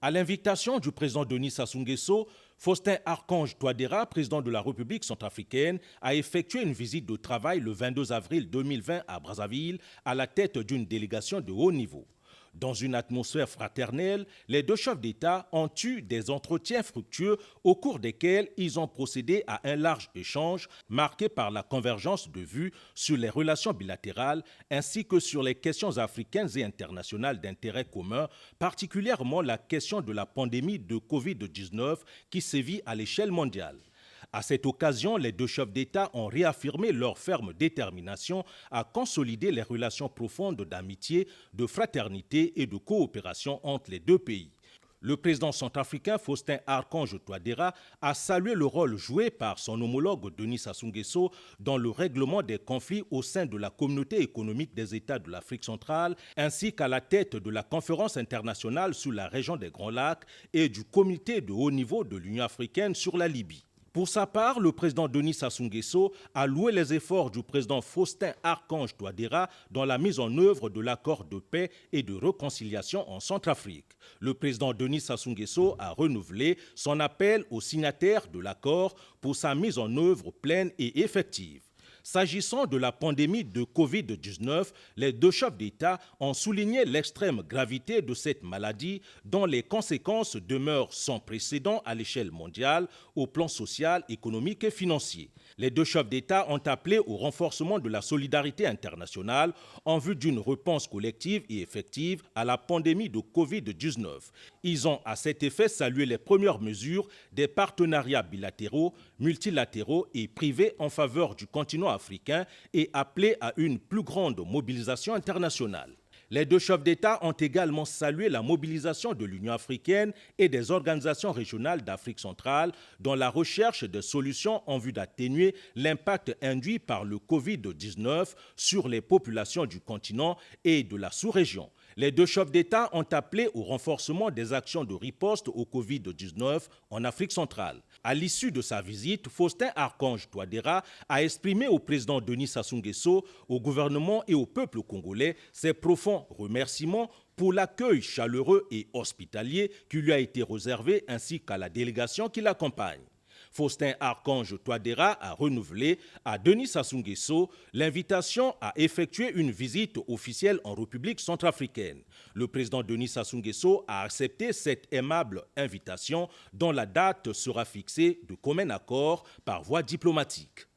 À l'invitation du président Denis Sassou Nguesso, Faustin Archange Touadéra, président de la République centrafricaine, a effectué une visite de travail le 22 avril 2020 à Brazzaville à la tête d'une délégation de haut niveau. Dans une atmosphère fraternelle, les deux chefs d'État ont eu des entretiens fructueux au cours desquels ils ont procédé à un large échange marqué par la convergence de vues sur les relations bilatérales ainsi que sur les questions africaines et internationales d'intérêt commun, particulièrement la question de la pandémie de Covid-19 qui sévit à l'échelle mondiale. À cette occasion, les deux chefs d'État ont réaffirmé leur ferme détermination à consolider les relations profondes d'amitié, de fraternité et de coopération entre les deux pays. Le président centrafricain Faustin Archange Touadéra a salué le rôle joué par son homologue Denis Sassou Nguesso dans le règlement des conflits au sein de la communauté économique des États de l'Afrique centrale, ainsi qu'à la tête de la conférence internationale sur la région des Grands Lacs et du comité de haut niveau de l'Union africaine sur la Libye. Pour sa part, le président Denis Sassou Nguesso a loué les efforts du président Faustin Archange Touadéra dans la mise en œuvre de l'accord de paix et de réconciliation en Centrafrique. Le président Denis Sassou Nguesso a renouvelé son appel aux signataires de l'accord pour sa mise en œuvre pleine et effective. S'agissant de la pandémie de Covid-19, les deux chefs d'État ont souligné l'extrême gravité de cette maladie dont les conséquences demeurent sans précédent à l'échelle mondiale, au plan social, économique et financier. Les deux chefs d'État ont appelé au renforcement de la solidarité internationale en vue d'une réponse collective et effective à la pandémie de Covid-19. Ils ont à cet effet salué les premières mesures des partenariats bilatéraux, multilatéraux et privés en faveur du continent africain et appelé à une plus grande mobilisation internationale. Les deux chefs d'État ont également salué la mobilisation de l'Union africaine et des organisations régionales d'Afrique centrale dans la recherche de solutions en vue d'atténuer l'impact induit par le Covid-19 sur les populations du continent et de la sous-région. Les deux chefs d'État ont appelé au renforcement des actions de riposte au Covid-19 en Afrique centrale. À l'issue de sa visite, Faustin Archange Touadéra a exprimé au président Denis Sassou Nguesso, au gouvernement et au peuple congolais ses profonds remerciements pour l'accueil chaleureux et hospitalier qui lui a été réservé ainsi qu'à la délégation qui l'accompagne. Faustin Archange Touadéra a renouvelé à Denis Sassou Nguesso l'invitation à effectuer une visite officielle en République centrafricaine. Le président Denis Sassou Nguesso a accepté cette aimable invitation dont la date sera fixée de commun accord par voie diplomatique.